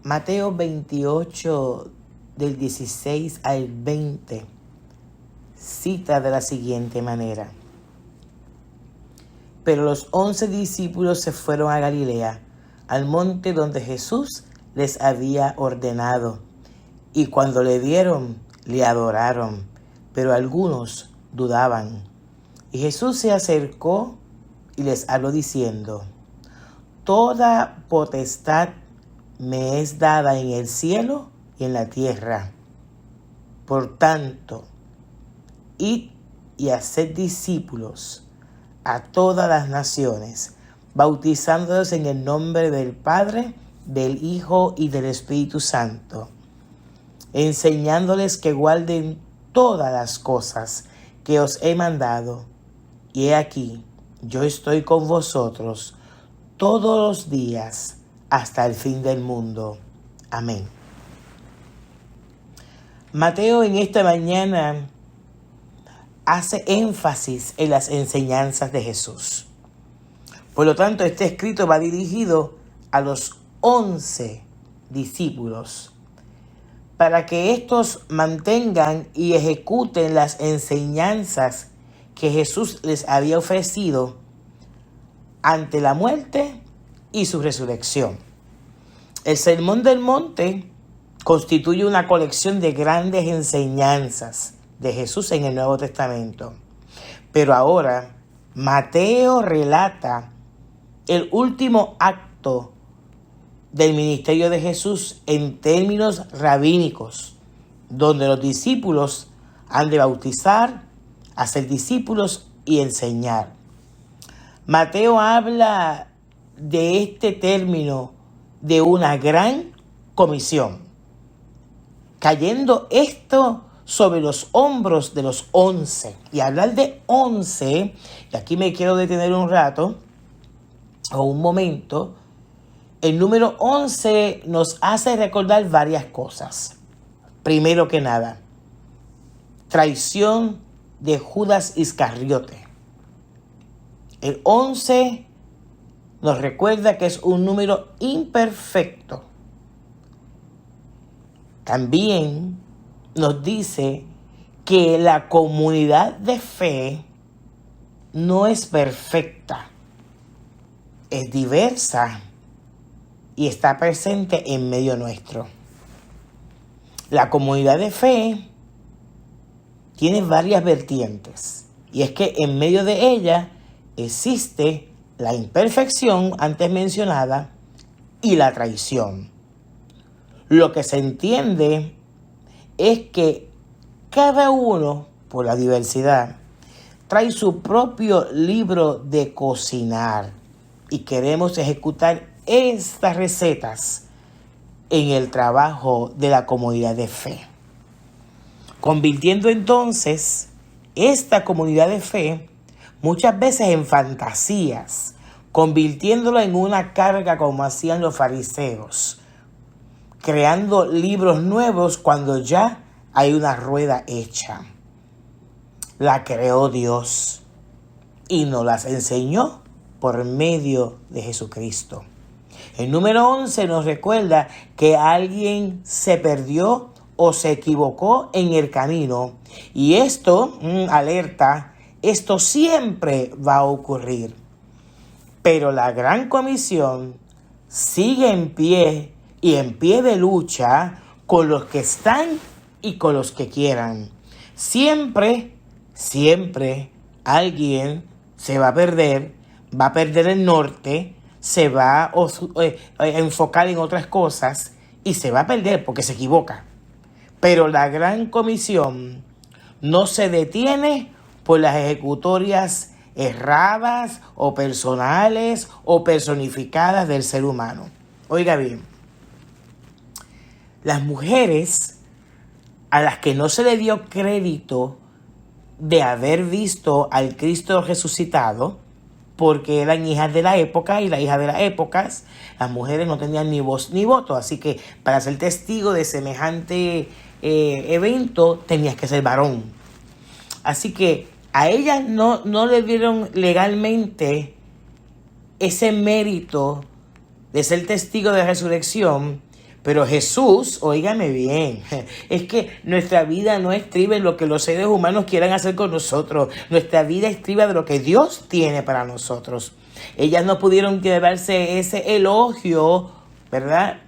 Mateo 28, del 16 al 20, cita de la siguiente manera. Pero los 11 discípulos se fueron a Galilea, al monte donde Jesús les había ordenado. Y cuando le vieron, le adoraron, pero algunos dudaban. Y Jesús se acercó y les habló diciendo: Toda potestad me es dada en el cielo y en la tierra. Por tanto, id y haced discípulos a todas las naciones, bautizándolos en el nombre del Padre, del Hijo y del Espíritu Santo, enseñándoles que guarden todas las cosas que os he mandado. Y he aquí, yo estoy con vosotros todos los días hasta el fin del mundo. Amén. Mateo en esta mañana hace énfasis en las enseñanzas de Jesús. Por lo tanto, este escrito va dirigido a los 11 discípulos para que estos mantengan y ejecuten las enseñanzas que Jesús les había ofrecido ante la muerte y su resurrección. El Sermón del Monte constituye una colección de grandes enseñanzas de Jesús en el Nuevo Testamento. Pero ahora Mateo relata el último acto del ministerio de Jesús en términos rabínicos, donde los discípulos han de bautizar, hacer discípulos y enseñar. Mateo habla de este término de una gran comisión, cayendo esto sobre los hombros de los 11. Y hablar de 11, y aquí me quiero detener un rato, o un momento. El número 11 nos hace recordar varias cosas. Primero que nada, traición de Judas Iscariote. El 11 nos recuerda que es un número imperfecto. También nos dice que la comunidad de fe no es perfecta, es diversa y está presente en medio nuestro. La comunidad de fe tiene varias vertientes, y es que en medio de ella existe la imperfección antes mencionada y la traición. Lo que se entiende es que cada uno, por la diversidad, trae su propio libro de cocinar y queremos ejecutar estas recetas en el trabajo de la comunidad de fe, convirtiendo entonces esta comunidad de fe muchas veces en fantasías, convirtiéndola en una carga como hacían los fariseos, creando libros nuevos cuando ya hay una rueda hecha. La creó Dios y nos las enseñó por medio de Jesucristo. El número 11 nos recuerda que alguien se perdió o se equivocó en el camino. Y esto, alerta, esto siempre va a ocurrir. Pero la gran comisión sigue en pie y en pie de lucha con los que están y con los que quieran. Siempre alguien se va a perder el norte, se va a enfocar en otras cosas y se va a perder porque se equivoca. Pero la gran comisión no se detiene por las ejecutorias erradas o personales o personificadas del ser humano. Oiga bien, las mujeres a las que no se le dio crédito de haber visto al Cristo resucitado, porque eran hijas de la época, y las hijas de las épocas, las mujeres no tenían ni voz ni voto, así que para ser testigo de semejante evento tenías que ser varón. Así que a ellas no le dieron legalmente ese mérito de ser testigo de resurrección, Pero Jesús, óigame bien, es que nuestra vida no estriba en lo que los seres humanos quieran hacer con nosotros. Nuestra vida estriba de lo que Dios tiene para nosotros. Ellas no pudieron llevarse ese elogio, ¿verdad?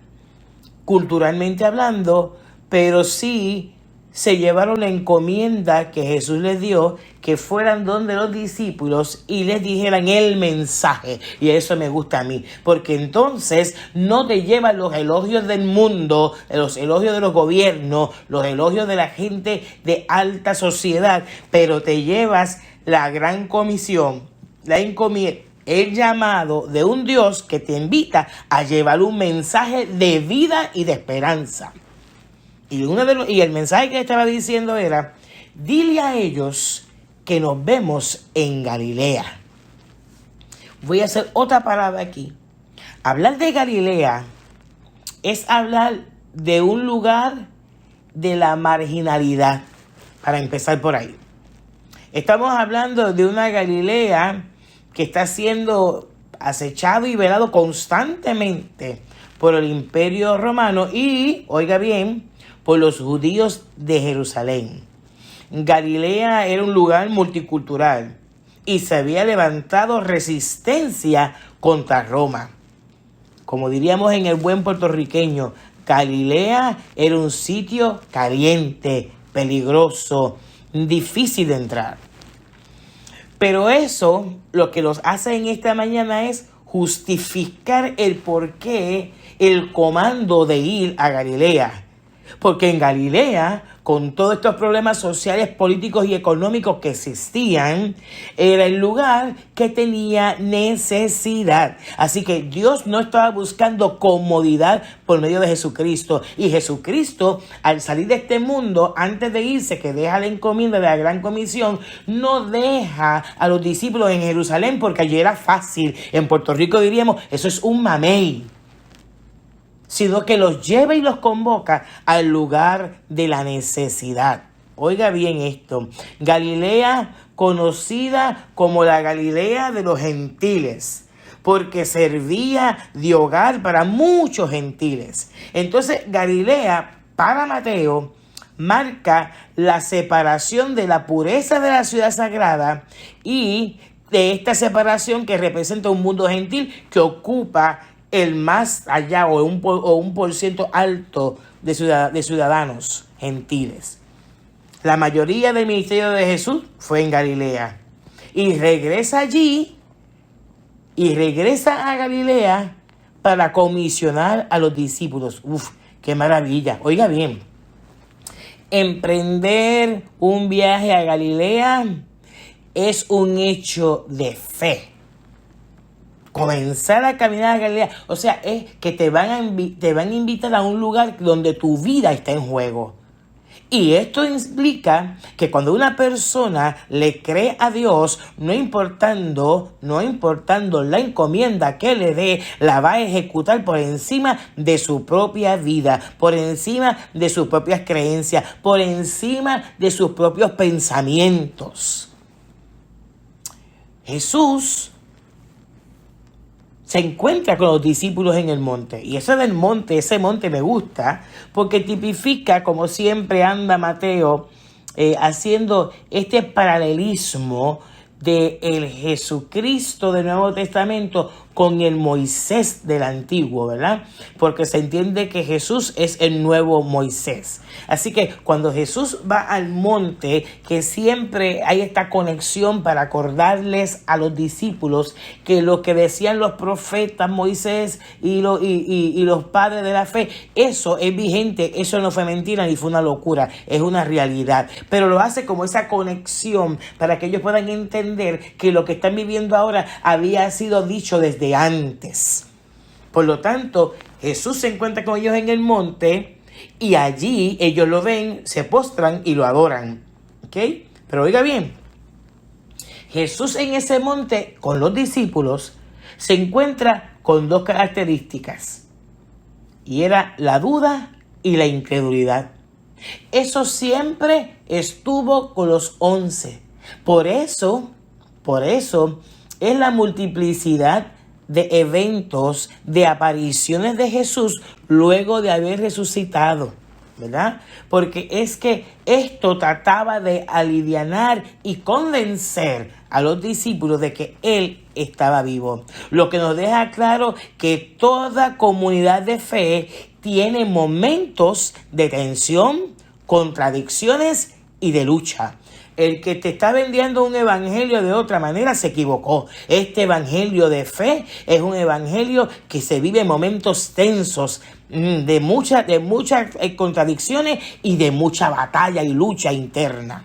Culturalmente hablando, pero sí se llevaron la encomienda que Jesús les dio, que fueran donde los discípulos y les dijeran el mensaje. Y eso me gusta a mí, porque entonces no te llevan los elogios del mundo, los elogios de los gobiernos, los elogios de la gente de alta sociedad, pero te llevas la gran comisión, la encomienda, el llamado de un Dios que te invita a llevar un mensaje de vida y de esperanza. Y el mensaje que estaba diciendo era: dile a ellos que nos vemos en Galilea. Voy a hacer otra palabra aquí. Hablar de Galilea es hablar de un lugar de la marginalidad, para empezar por ahí. Estamos hablando de una Galilea que está siendo acechado y velado constantemente por el Imperio Romano y, oiga bien, por los judíos de Jerusalén. Galilea era un lugar multicultural y se había levantado resistencia contra Roma. Como diríamos en el buen puertorriqueño, Galilea era un sitio caliente, peligroso, difícil de entrar. Pero eso, lo que los hace en esta mañana es justificar el porqué, el comando de ir a Galilea. Porque en Galilea, con todos estos problemas sociales, políticos y económicos que existían, era el lugar que tenía necesidad. Así que Dios no estaba buscando comodidad por medio de Jesucristo. Y Jesucristo, al salir de este mundo, antes de irse, que deja la encomienda de la gran comisión, no deja a los discípulos en Jerusalén porque allí era fácil. En Puerto Rico diríamos, eso es un mamey. Sino que los lleva y los convoca al lugar de la necesidad. Oiga bien esto: Galilea, conocida como la Galilea de los gentiles, porque servía de hogar para muchos gentiles. Entonces, Galilea, para Mateo, marca la separación de la pureza de la ciudad sagrada y de esta separación que representa un mundo gentil que ocupa el más allá o un por ciento alto de ciudadanos gentiles. La mayoría del ministerio de Jesús fue en Galilea. Y regresa allí, y regresa a Galilea para comisionar a los discípulos. ¡Uf! ¡Qué maravilla! Oiga bien, emprender un viaje a Galilea es un hecho de fe. Comenzar a caminar a Galilea, o sea, es que te van a invitar a un lugar donde tu vida está en juego. Y esto implica que cuando una persona le cree a Dios, no importando la encomienda que le dé, la va a ejecutar por encima de su propia vida, por encima de sus propias creencias, por encima de sus propios pensamientos. Jesús se encuentra con los discípulos en el monte. Y ese monte me gusta porque tipifica, como siempre anda Mateo, haciendo este paralelismo de el Jesucristo del Nuevo Testamento con el Moisés del Antiguo, ¿verdad? Porque se entiende que Jesús es el nuevo Moisés. Así que cuando Jesús va al monte, que siempre hay esta conexión para acordarles a los discípulos que lo que decían los profetas, Moisés y los padres de la fe, eso es vigente, eso no fue mentira ni fue una locura, es una realidad. Pero lo hace como esa conexión para que ellos puedan entender que lo que están viviendo ahora había sido dicho desde antes. Por lo tanto, Jesús se encuentra con ellos en el monte y allí ellos lo ven, se postran y lo adoran. ¿Ok? Pero oiga bien, Jesús en ese monte con los discípulos se encuentra con dos características. Y era la duda y la incredulidad. Eso siempre estuvo con los 11. Por eso es la multiplicidad de eventos, de apariciones de Jesús luego de haber resucitado, ¿verdad? Porque es que esto trataba de alivianar y convencer a los discípulos de que Él estaba vivo. Lo que nos deja claro que toda comunidad de fe tiene momentos de tensión, contradicciones y de lucha. El que te está vendiendo un evangelio de otra manera se equivocó. Este evangelio de fe es un evangelio que se vive en momentos tensos, de muchas contradicciones y de mucha batalla y lucha interna.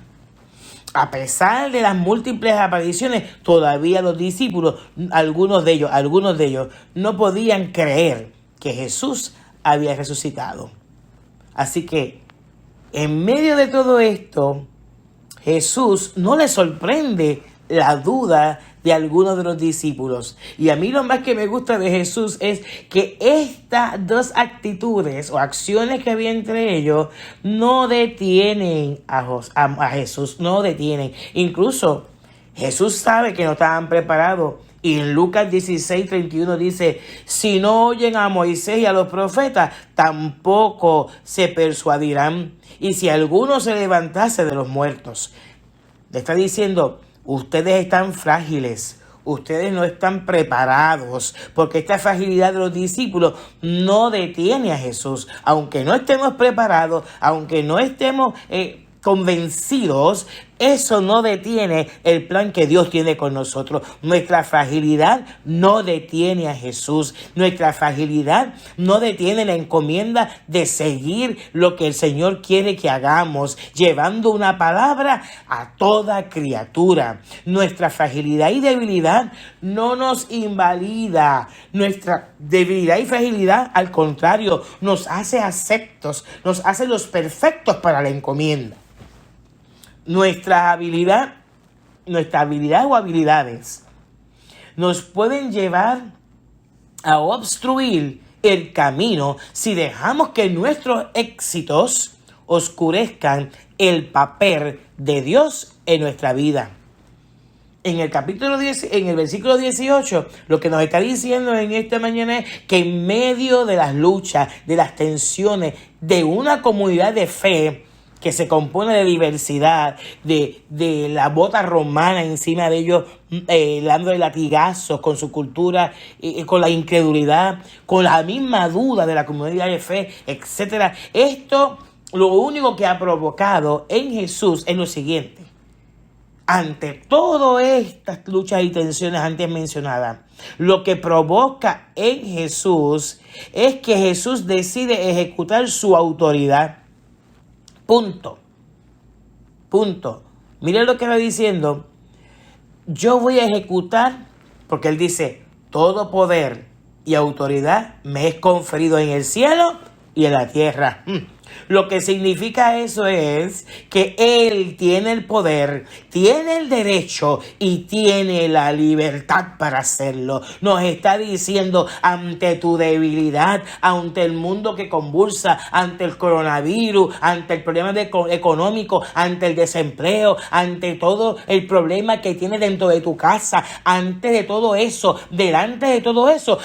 A pesar de las múltiples apariciones, todavía los discípulos, algunos de ellos, no podían creer que Jesús había resucitado. Así que, en medio de todo esto, Jesús no le sorprende la duda de algunos de los discípulos. Y a mí lo más que me gusta de Jesús es que estas dos actitudes o acciones que había entre ellos no detienen a Jesús, no detienen. Incluso Jesús sabe que no estaban preparados. Y en Lucas 16:31 dice, si no oyen a Moisés y a los profetas, tampoco se persuadirán. Y si alguno se levantase de los muertos, le está diciendo, ustedes están frágiles, ustedes no están preparados, porque esta fragilidad de los discípulos no detiene a Jesús. Aunque no estemos preparados, aunque no estemos convencidos, eso no detiene el plan que Dios tiene con nosotros. Nuestra fragilidad no detiene a Jesús. Nuestra fragilidad no detiene la encomienda de seguir lo que el Señor quiere que hagamos, llevando una palabra a toda criatura. Nuestra fragilidad y debilidad no nos invalida. Nuestra debilidad y fragilidad, al contrario, nos hace aceptos, nos hace los perfectos para la encomienda. Nuestra habilidad o habilidades nos pueden llevar a obstruir el camino si dejamos que nuestros éxitos oscurezcan el papel de Dios en nuestra vida. En el capítulo 10, en el versículo 18, lo que nos está diciendo en esta mañana es que en medio de las luchas, de las tensiones de una comunidad de fe, que se compone de diversidad, de la bota romana encima de ellos, dándole latigazos con su cultura, con la incredulidad, con la misma duda de la comunidad de fe, etc. Esto, lo único que ha provocado en Jesús es lo siguiente. Ante todas estas luchas y tensiones antes mencionadas, lo que provoca en Jesús es que Jesús decide ejecutar su autoridad. Punto. Miren lo que va diciendo. Yo voy a ejecutar, porque él dice, todo poder y autoridad me es conferido en el cielo y en la tierra. Lo que significa eso es que Él tiene el poder, tiene el derecho y tiene la libertad para hacerlo. Nos está diciendo, ante tu debilidad, ante el mundo que convulsa, ante el coronavirus, ante el problema económico, ante el desempleo, ante todo el problema que tienes dentro de tu casa, antes de todo eso, delante de todo eso,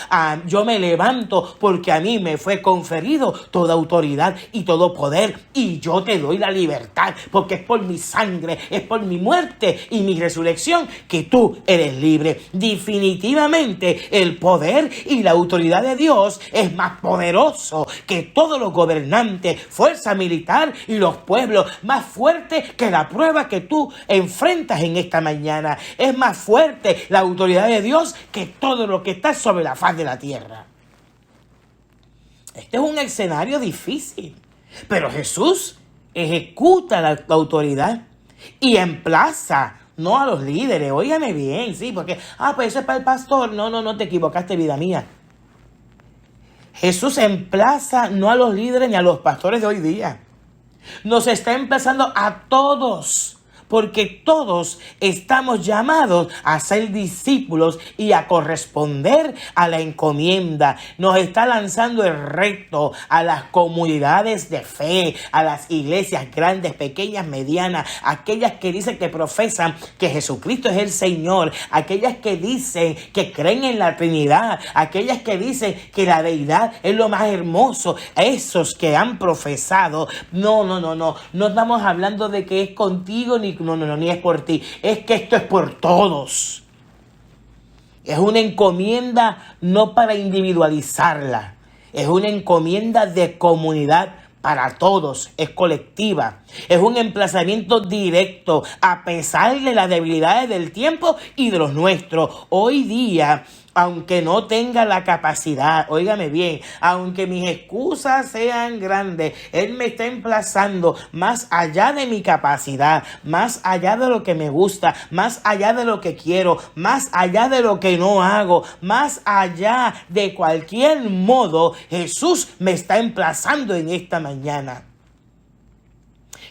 yo me levanto porque a mí me fue conferido toda autoridad y todo poder, y yo te doy la libertad, porque es por mi sangre, es por mi muerte y mi resurrección que tú eres libre. Definitivamente el poder y la autoridad de Dios es más poderoso que todos los gobernantes, fuerza militar y los pueblos, más fuerte que la prueba que tú enfrentas en esta mañana. Es más fuerte la autoridad de Dios que todo lo que está sobre la faz de la tierra. Este es un escenario difícil. Pero Jesús ejecuta la autoridad y emplaza, no a los líderes, óigame bien, sí, porque, pues eso es para el pastor. No te equivocaste, vida mía. Jesús emplaza no a los líderes ni a los pastores de hoy día. Nos está emplazando a todos, porque todos estamos llamados a ser discípulos y a corresponder a la encomienda. Nos está lanzando el reto a las comunidades de fe, a las iglesias grandes, pequeñas, medianas, aquellas que dicen que profesan que Jesucristo es el Señor, aquellas que dicen que creen en la Trinidad, aquellas que dicen que la deidad es lo más hermoso. Esos que han profesado, no estamos hablando de que es contigo, ni es por ti, es que esto es por todos. Es una encomienda no para individualizarla, es una encomienda de comunidad para todos, es colectiva, es un emplazamiento directo a pesar de las debilidades del tiempo y de los nuestros. Hoy día, aunque no tenga la capacidad, óigame bien, aunque mis excusas sean grandes, Él me está emplazando más allá de mi capacidad, más allá de lo que me gusta, más allá de lo que quiero, más allá de lo que no hago, más allá de cualquier modo. Jesús me está emplazando en esta mañana.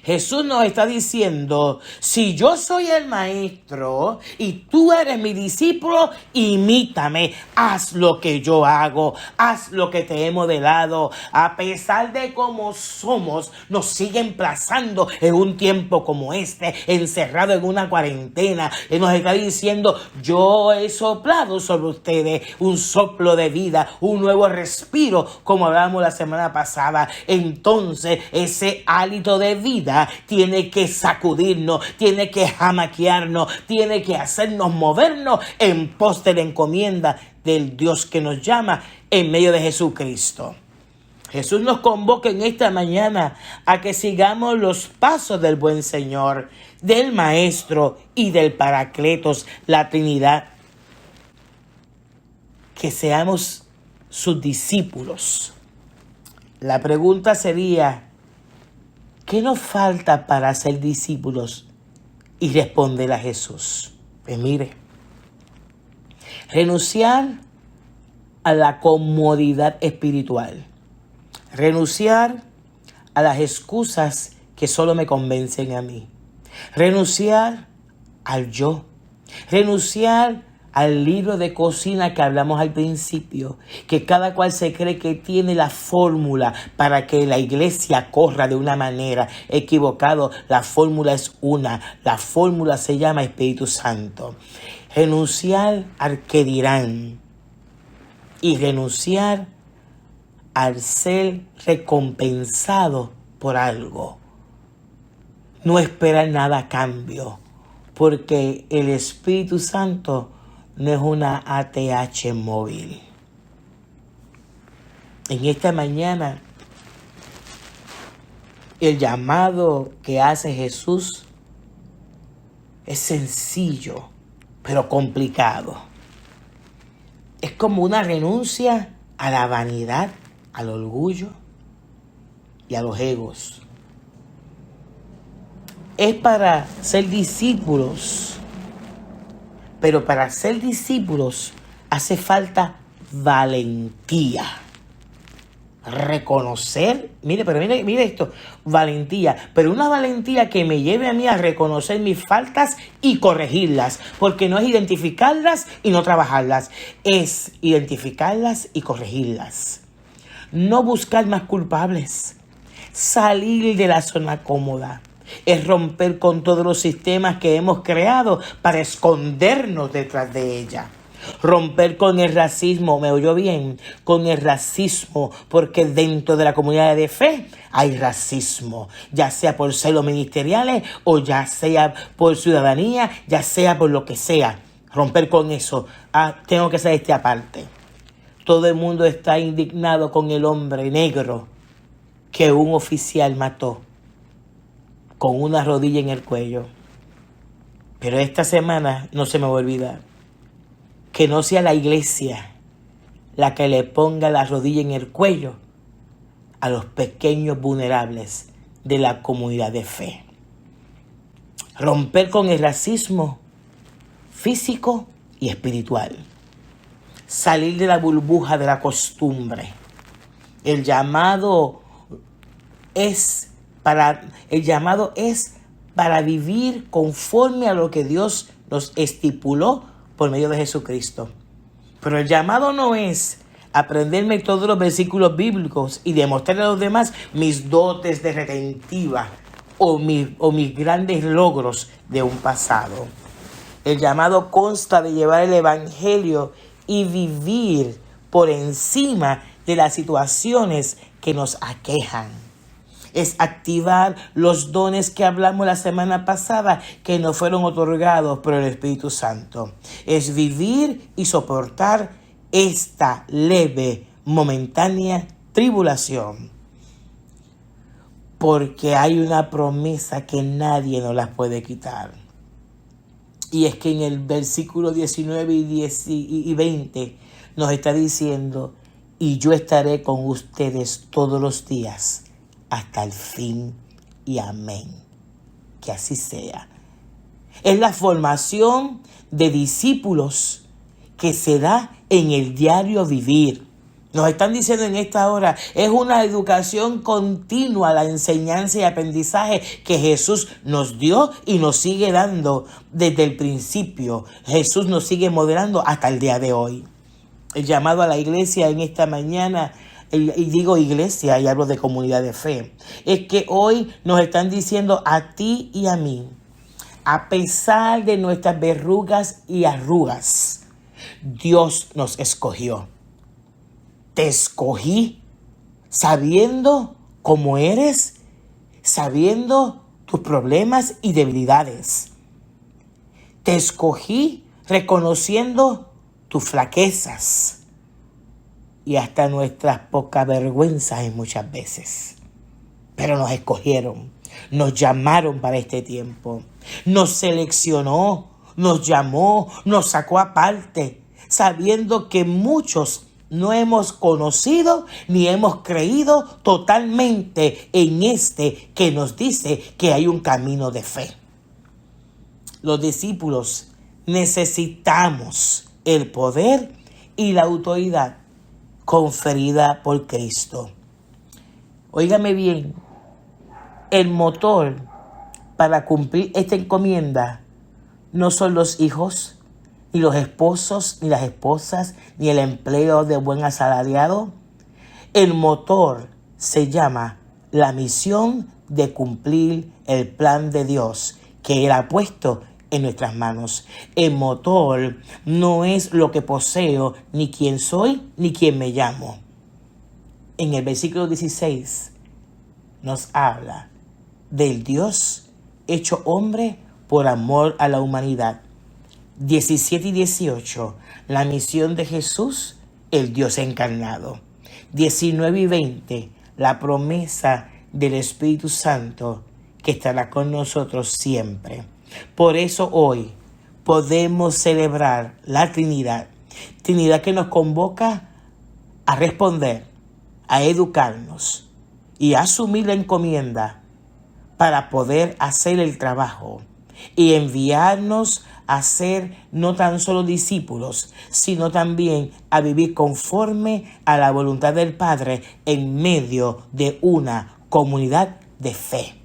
Jesús nos está diciendo, si yo soy el maestro y tú eres mi discípulo, imítame, haz lo que yo hago, haz lo que te he modelado. A pesar de cómo somos, nos sigue emplazando en un tiempo como este, encerrado en una cuarentena. Él nos está diciendo, yo he soplado sobre ustedes un soplo de vida, un nuevo respiro, como hablábamos la semana pasada. Entonces, ese hálito de vida tiene que sacudirnos, tiene que jamaquearnos, tiene que hacernos movernos en pos de la encomienda del Dios que nos llama en medio de Jesucristo. Jesús nos convoca en esta mañana a que sigamos los pasos del buen Señor, del Maestro y del Paracletos, la Trinidad. Que seamos sus discípulos. La pregunta sería, ¿qué nos falta para ser discípulos y responder a Jesús? Pues mire, renunciar a la comodidad espiritual, renunciar a las excusas que solo me convencen a mí, renunciar al yo, renunciar al libro de cocina que hablamos al principio, que cada cual se cree que tiene la fórmula para que la iglesia corra de una manera. Equivocado, la fórmula es una, la fórmula se llama Espíritu Santo. Renunciar al que dirán y renunciar al ser recompensado por algo. No esperar nada a cambio, porque el Espíritu Santo no es una ATH móvil. En esta mañana, el llamado que hace Jesús es sencillo, pero complicado. Es como una renuncia a la vanidad, al orgullo y a los egos. Es para ser discípulos. Pero para ser discípulos hace falta valentía. Reconocer, mire esto, valentía, pero una valentía que me lleve a mí a reconocer mis faltas y corregirlas, porque no es identificarlas y no trabajarlas, es identificarlas y corregirlas. No buscar más culpables, salir de la zona cómoda. Es romper con todos los sistemas que hemos creado para escondernos detrás de ella. Romper con el racismo, ¿me oyó bien? Con el racismo, porque dentro de la comunidad de fe hay racismo, ya sea por celos ministeriales o ya sea por ciudadanía, ya sea por lo que sea. Romper con eso. Tengo que hacer esta parte. Todo el mundo está indignado con el hombre negro que un oficial mató con una rodilla en el cuello. Pero esta semana no se me va a olvidar. Que no sea la iglesia la que le ponga la rodilla en el cuello a los pequeños vulnerables de la comunidad de fe. Romper con el racismo físico y espiritual. Salir de la burbuja de la costumbre. El llamado es para vivir conforme a lo que Dios nos estipuló por medio de Jesucristo. Pero el llamado no es aprenderme todos los versículos bíblicos y demostrarle a los demás mis dotes de retentiva o mis grandes logros de un pasado. El llamado consta de llevar el evangelio y vivir por encima de las situaciones que nos aquejan. Es activar los dones que hablamos la semana pasada que nos fueron otorgados por el Espíritu Santo. Es vivir y soportar esta leve, momentánea tribulación. Porque hay una promesa que nadie nos la puede quitar. Y es que en el versículo 19 y 20 nos está diciendo: y yo estaré con ustedes todos los días hasta el fin, y amén. Que así sea. Es la formación de discípulos que se da en el diario vivir. Nos están diciendo en esta hora, es una educación continua, la enseñanza y aprendizaje que Jesús nos dio y nos sigue dando desde el principio. Jesús nos sigue modelando hasta el día de hoy. El llamado a la iglesia en esta mañana, y digo iglesia y hablo de comunidad de fe, es que hoy nos están diciendo a ti y a mí, a pesar de nuestras verrugas y arrugas, Dios nos escogió. Te escogí sabiendo cómo eres, sabiendo tus problemas y debilidades. Te escogí reconociendo tus flaquezas y hasta nuestras pocas vergüenzas en muchas veces. Pero nos escogieron, nos llamaron para este tiempo, nos seleccionó, nos llamó, nos sacó aparte, sabiendo que muchos no hemos conocido ni hemos creído totalmente en este que nos dice que hay un camino de fe. Los discípulos necesitamos el poder y la autoridad conferida por Cristo. Óigame bien, el motor para cumplir esta encomienda no son los hijos, ni los esposos, ni las esposas, ni el empleo de buen asalariado. El motor se llama la misión de cumplir el plan de Dios que Él ha puesto en nuestras manos. El motor no es lo que poseo, ni quién soy, ni quién me llamo. En el versículo 16 nos habla del Dios hecho hombre por amor a la humanidad. 17 y 18, la misión de Jesús, el Dios encarnado. 19 y 20, la promesa del Espíritu Santo que estará con nosotros siempre. Por eso hoy podemos celebrar la Trinidad. Trinidad que nos convoca a responder, a educarnos y a asumir la encomienda para poder hacer el trabajo y enviarnos a ser no tan solo discípulos, sino también a vivir conforme a la voluntad del Padre en medio de una comunidad de fe.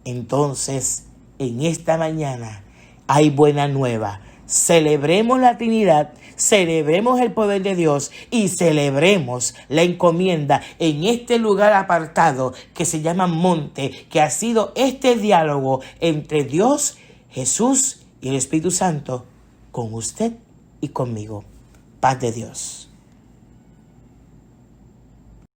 Entonces, en esta mañana hay buena nueva. Celebremos la Trinidad, celebremos el poder de Dios y celebremos la encomienda en este lugar apartado que se llama monte, que ha sido este diálogo entre Dios, Jesús y el Espíritu Santo con usted y conmigo. Paz de Dios.